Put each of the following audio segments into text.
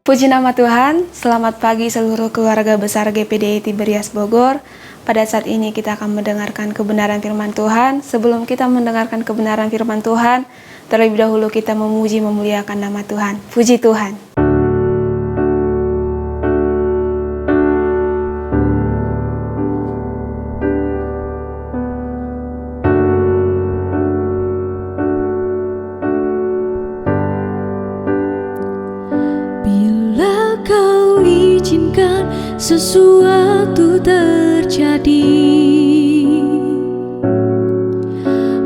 Puji nama Tuhan, selamat pagi seluruh keluarga besar GPDI Tiberias Bogor. Pada saat ini kita akan mendengarkan kebenaran firman Tuhan. Sebelum kita mendengarkan kebenaran firman Tuhan, terlebih dahulu kita memuji memuliakan nama Tuhan. Puji Tuhan. Sesuatu terjadi,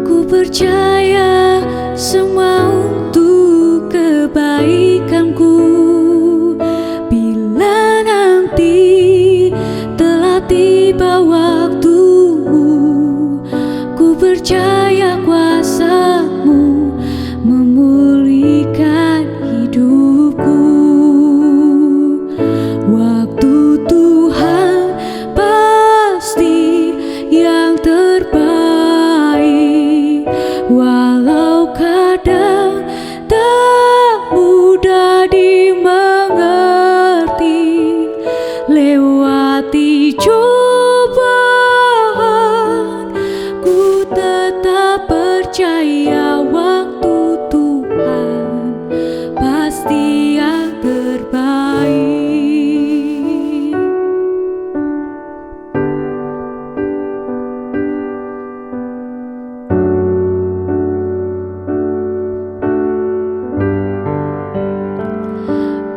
ku percaya semua untuk kebaikanku. Bila nanti telah tiba waktumu, ku percaya kuasa-Mu memulihkan hidupku. Walau kadang tak mudah dimengerti, lewati cobaan, ku tetap percaya waktu Tuhan pasti yang terbaik.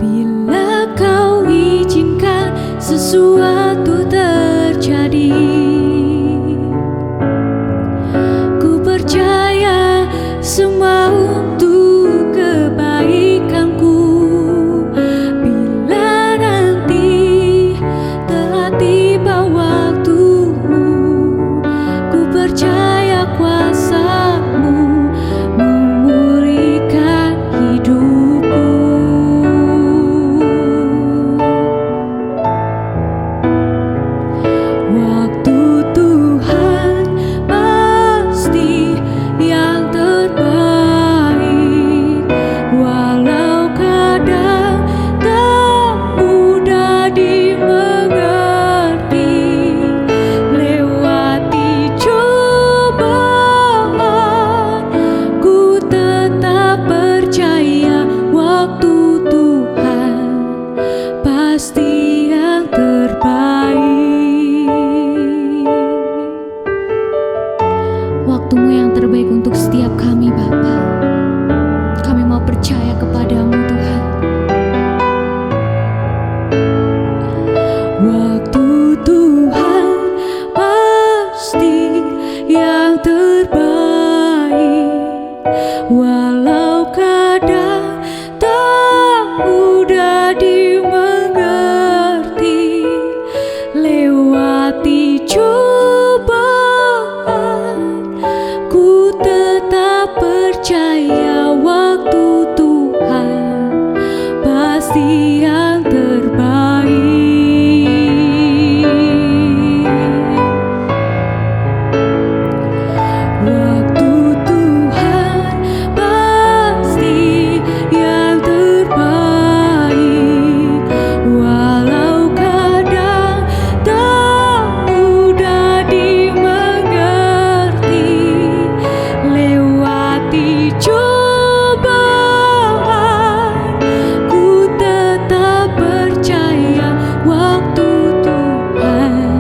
Bila Kau izinkan sesuatu terjadi, ku percaya semua untuk kebaikanku. Bila nanti telah tiba waktumu, ku percaya kuasa-Mu memulihkan hidupku. Waktu Tuhan pasti yang terbaik, walau kadang tak mudah dimengerti, lewati cobaan, ku tetap percaya waktu Tuhan pasti yang terbaik. Waktu-Mu yang terbaik untuk setiap kami, Bapa. Kami mau percaya kepada-Mu, Tuhan. Waktu Tuhan pasti yang terbaik, walau kadang tak mudah dimengerti, lewati cobaan, ku tetap percaya waktu Tuhan pasti yang terbaik. Waktu Tuhan pasti yang terbaik, walau kadang tak mudah dimengerti, lewati cobaan, ku tetap percaya waktu Tuhan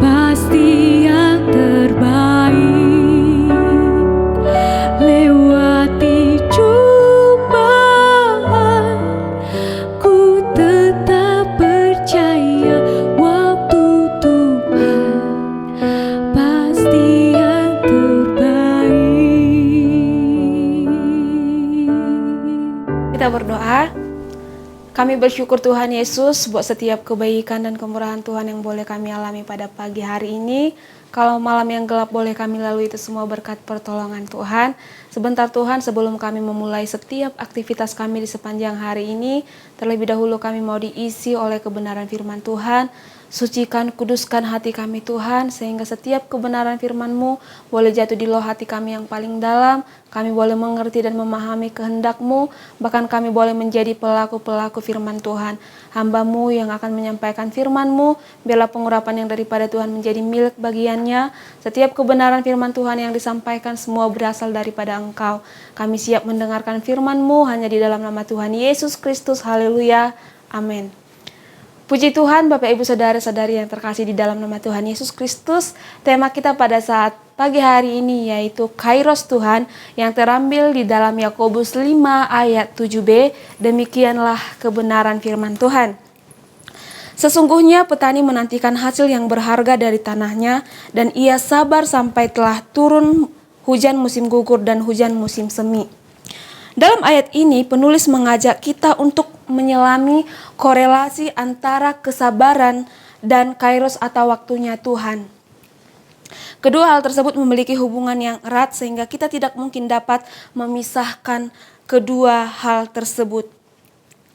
pasti yang terbaik. Lewati cobaan, ku tetap percaya waktu Tuhan pasti yang terbaik. Kita berdoa. Kami bersyukur Tuhan Yesus buat setiap kebaikan dan kemurahan Tuhan yang boleh kami alami pada pagi hari ini. Kalau malam yang gelap boleh kami lalui, itu semua berkat pertolongan Tuhan. Sebentar Tuhan, sebelum kami memulai setiap aktivitas kami di sepanjang hari ini, terlebih dahulu kami mau diisi oleh kebenaran firman Tuhan. Sucikan, kuduskan hati kami Tuhan, sehingga setiap kebenaran firman-Mu boleh jatuh di loh hati kami yang paling dalam. Kami boleh mengerti dan memahami kehendak-Mu, bahkan kami boleh menjadi pelaku-pelaku firman Tuhan. Hamba-Mu yang akan menyampaikan firman-Mu, biarlah pengurapan yang daripada Tuhan menjadi milik bagiannya. Setiap kebenaran firman Tuhan yang disampaikan semua berasal daripada Engkau. Kami siap mendengarkan firman-Mu hanya di dalam nama Tuhan Yesus Kristus. Haleluya. Amin. Puji Tuhan, Bapak Ibu Saudara-saudari yang terkasih di dalam nama Tuhan Yesus Kristus. Tema kita pada saat pagi hari ini yaitu Kairos Tuhan yang terambil di dalam Yakobus 5 ayat 7b. Demikianlah kebenaran firman Tuhan. Sesungguhnya petani menantikan hasil yang berharga dari tanahnya, dan ia sabar sampai telah turun hujan musim gugur dan hujan musim semi. Dalam ayat ini, penulis mengajak kita untuk menyelami korelasi antara kesabaran dan kairos atau waktunya Tuhan. Kedua hal tersebut memiliki hubungan yang erat sehingga kita tidak mungkin dapat memisahkan kedua hal tersebut.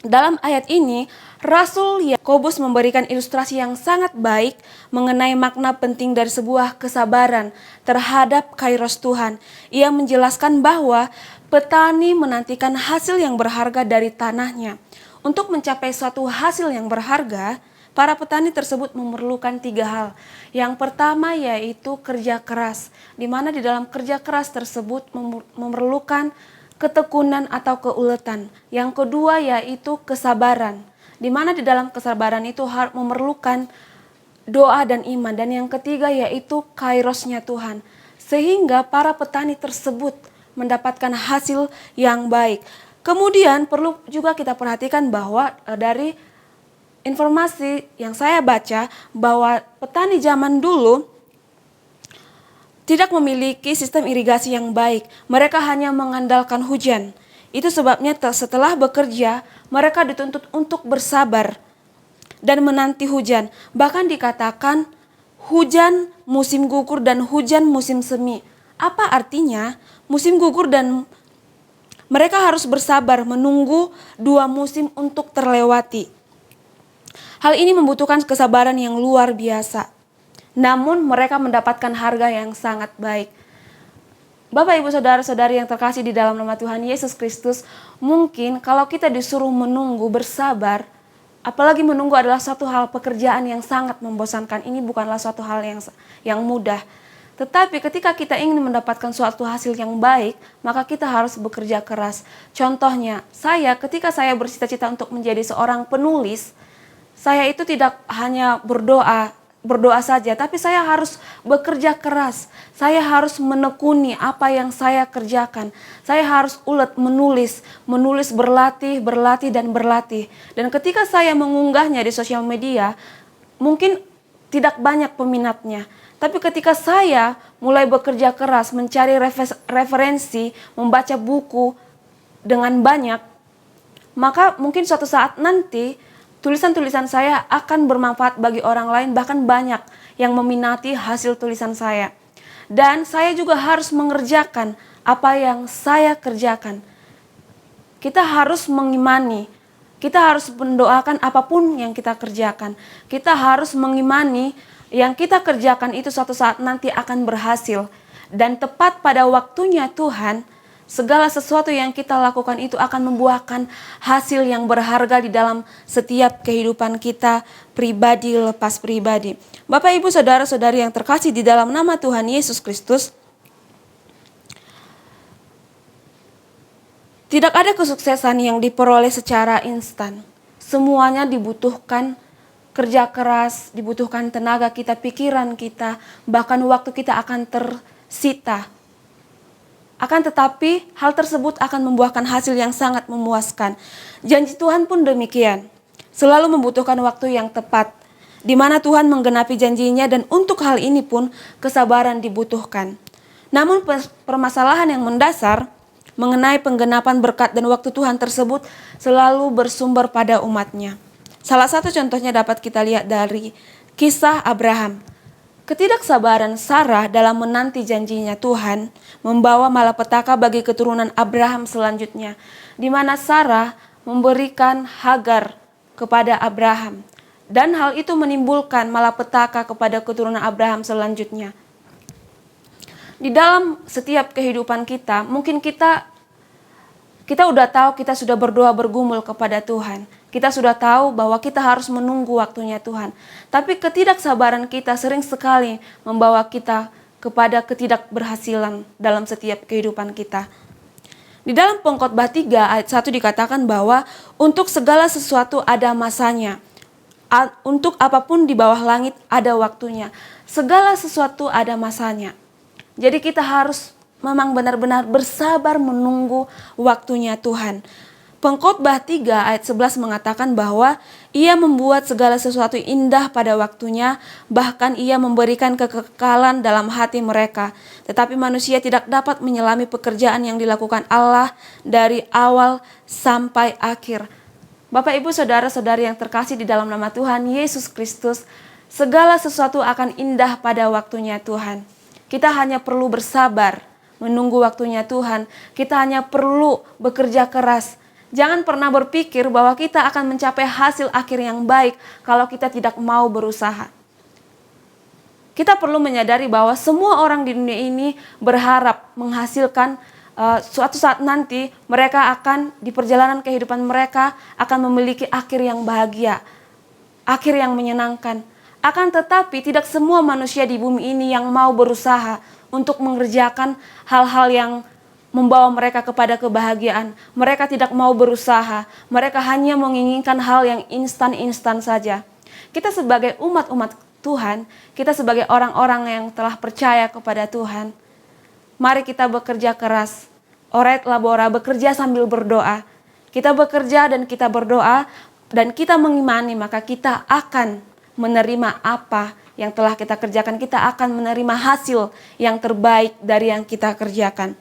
Dalam ayat ini, Rasul Yakobus memberikan ilustrasi yang sangat baik mengenai makna penting dari sebuah kesabaran terhadap kairos Tuhan. Ia menjelaskan bahwa petani menantikan hasil yang berharga dari tanahnya. Untuk mencapai suatu hasil yang berharga, para petani tersebut memerlukan 3 hal. Yang pertama yaitu kerja keras, di mana di dalam kerja keras tersebut memerlukan ketekunan atau keuletan. Yang kedua yaitu kesabaran, di mana di dalam kesabaran itu memerlukan doa dan iman. Dan yang ketiga yaitu kairosnya Tuhan, sehingga para petani tersebut mendapatkan hasil yang baik. Kemudian perlu juga kita perhatikan bahwa dari informasi yang saya baca bahwa petani zaman dulu tidak memiliki sistem irigasi yang baik. Mereka hanya mengandalkan hujan. Itu sebabnya setelah bekerja, mereka dituntut untuk bersabar dan menanti hujan. Bahkan dikatakan hujan musim gugur dan hujan musim semi. Apa artinya? Musim gugur dan mereka harus bersabar menunggu 2 musim untuk terlewati. Hal ini membutuhkan kesabaran yang luar biasa. Namun mereka mendapatkan harga yang sangat baik. Bapak Ibu Saudara-saudari yang terkasih di dalam nama Tuhan Yesus Kristus, mungkin kalau kita disuruh menunggu bersabar, apalagi menunggu adalah suatu hal pekerjaan yang sangat membosankan. Ini bukanlah suatu hal yang mudah. Tetapi ketika kita ingin mendapatkan suatu hasil yang baik, maka kita harus bekerja keras. Contohnya, ketika saya bercita-cita untuk menjadi seorang penulis, saya itu tidak hanya berdoa saja, tapi saya harus bekerja keras. Saya harus menekuni apa yang saya kerjakan. Saya harus ulet menulis berlatih dan berlatih. Dan ketika saya mengunggahnya di sosial media, mungkin tidak banyak peminatnya. Tapi ketika saya mulai bekerja keras, mencari referensi, membaca buku dengan banyak, maka mungkin suatu saat nanti tulisan-tulisan saya akan bermanfaat bagi orang lain, bahkan banyak yang meminati hasil tulisan saya. Dan saya juga harus mengerjakan apa yang saya kerjakan. Kita harus mengimani, kita harus mendoakan apapun yang kita kerjakan. Kita harus mengimani yang kita kerjakan itu suatu saat nanti akan berhasil. Dan tepat pada waktunya Tuhan, segala sesuatu yang kita lakukan itu akan membuahkan hasil yang berharga di dalam setiap kehidupan kita pribadi lepas pribadi. Bapak Ibu Saudara-saudari yang terkasih di dalam nama Tuhan Yesus Kristus, tidak ada kesuksesan yang diperoleh secara instan. Semuanya dibutuhkan kerja keras, dibutuhkan tenaga kita, pikiran kita, bahkan waktu kita akan tersita. Akan tetapi hal tersebut akan membuahkan hasil yang sangat memuaskan. Janji Tuhan pun demikian. Selalu membutuhkan waktu yang tepat, di mana Tuhan menggenapi janjinya, dan untuk hal ini pun kesabaran dibutuhkan. Namun permasalahan yang mendasar mengenai penggenapan berkat dan waktu Tuhan tersebut selalu bersumber pada umatnya. Salah satu contohnya dapat kita lihat dari kisah Abraham. Ketidaksabaran Sarah dalam menanti janjinya Tuhan membawa malapetaka bagi keturunan Abraham selanjutnya, di mana Sarah memberikan Hagar kepada Abraham. Dan hal itu menimbulkan malapetaka kepada keturunan Abraham selanjutnya. Di dalam setiap kehidupan kita, mungkin kita udah tahu, kita sudah berdoa bergumul kepada Tuhan. Kita sudah tahu bahwa kita harus menunggu waktunya Tuhan. Tapi ketidaksabaran kita sering sekali membawa kita kepada ketidakberhasilan dalam setiap kehidupan kita. Di dalam Pengkhotbah 3 ayat 1 dikatakan bahwa untuk segala sesuatu ada masanya. Untuk apapun di bawah langit ada waktunya. Segala sesuatu ada masanya. Jadi kita harus memang benar-benar bersabar menunggu waktunya Tuhan. Pengkhotbah 3 ayat 11 mengatakan bahwa Ia membuat segala sesuatu indah pada waktunya, bahkan Ia memberikan kekekalan dalam hati mereka. Tetapi manusia tidak dapat menyelami pekerjaan yang dilakukan Allah dari awal sampai akhir. Bapak, Ibu, Saudara-saudari yang terkasih di dalam nama Tuhan Yesus Kristus, segala sesuatu akan indah pada waktunya Tuhan. Kita hanya perlu bersabar menunggu waktunya Tuhan. Kita hanya perlu bekerja keras. Jangan pernah berpikir bahwa kita akan mencapai hasil akhir yang baik kalau kita tidak mau berusaha. Kita perlu menyadari bahwa semua orang di dunia ini berharap menghasilkan suatu saat nanti mereka akan di perjalanan kehidupan mereka akan memiliki akhir yang bahagia, akhir yang menyenangkan. Akan tetapi tidak semua manusia di bumi ini yang mau berusaha untuk mengerjakan hal-hal yang membawa mereka kepada kebahagiaan. Mereka tidak mau berusaha, mereka hanya menginginkan hal yang instan-instan saja. Kita sebagai umat-umat Tuhan, kita sebagai orang-orang yang telah percaya kepada Tuhan, mari kita bekerja keras. Oret labora, bekerja sambil berdoa. Kita bekerja dan kita berdoa dan kita mengimani, maka kita akan menerima apa yang telah kita kerjakan. Kita akan menerima hasil yang terbaik dari yang kita kerjakan.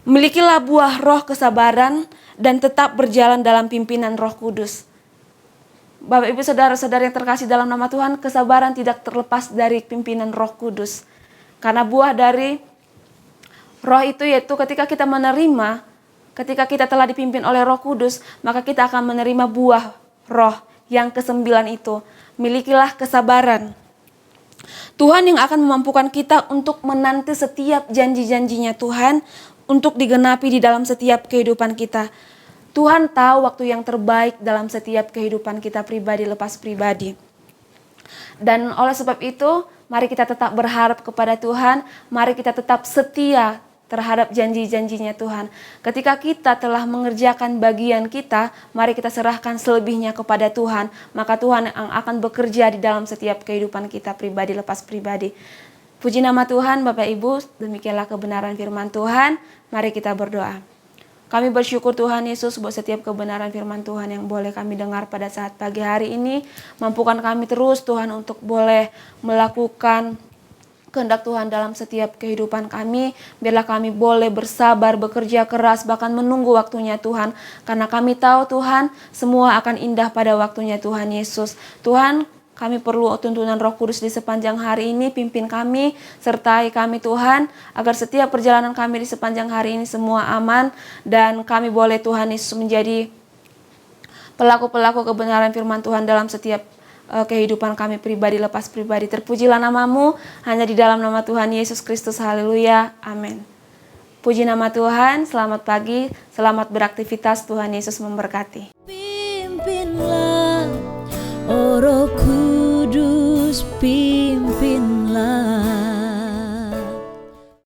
Milikilah buah roh kesabaran dan tetap berjalan dalam pimpinan Roh Kudus. Bapak, Ibu, Saudara-saudari yang terkasih dalam nama Tuhan, kesabaran tidak terlepas dari pimpinan Roh Kudus. Karena buah dari roh itu yaitu ketika kita menerima, ketika kita telah dipimpin oleh Roh Kudus, maka kita akan menerima buah roh yang ke-9 itu. Milikilah kesabaran. Tuhan yang akan memampukan kita untuk menanti setiap janji-janjinya Tuhan untuk digenapi di dalam setiap kehidupan kita. Tuhan tahu waktu yang terbaik dalam setiap kehidupan kita pribadi lepas pribadi. Dan oleh sebab itu, mari kita tetap berharap kepada Tuhan, mari kita tetap setia terhadap janji-janjinya Tuhan. Ketika kita telah mengerjakan bagian kita, mari kita serahkan selebihnya kepada Tuhan. Maka Tuhan yang akan bekerja di dalam setiap kehidupan kita pribadi lepas pribadi. Puji nama Tuhan, Bapak Ibu, demikianlah kebenaran firman Tuhan. Mari kita berdoa. Kami bersyukur Tuhan Yesus buat setiap kebenaran firman Tuhan yang boleh kami dengar pada saat pagi hari ini. Mampukan kami terus Tuhan untuk boleh melakukan kehendak Tuhan dalam setiap kehidupan kami. Biarlah kami boleh bersabar, bekerja keras, bahkan menunggu waktunya Tuhan. Karena kami tahu Tuhan, semua akan indah pada waktunya Tuhan Yesus. Tuhan, kami perlu tuntunan Roh Kudus di sepanjang hari ini. Pimpin kami, sertai kami Tuhan, agar setiap perjalanan kami di sepanjang hari ini semua aman. Dan kami boleh Tuhan Yesus menjadi pelaku-pelaku kebenaran firman Tuhan dalam setiap kehidupan kami pribadi lepas pribadi. Terpujilah nama-Mu, hanya di dalam nama Tuhan Yesus Kristus. Haleluya, amin. Puji nama Tuhan, selamat pagi, selamat beraktivitas, Tuhan Yesus memberkati. Pimpinlah, oh Roh Kudus, pimpinlah.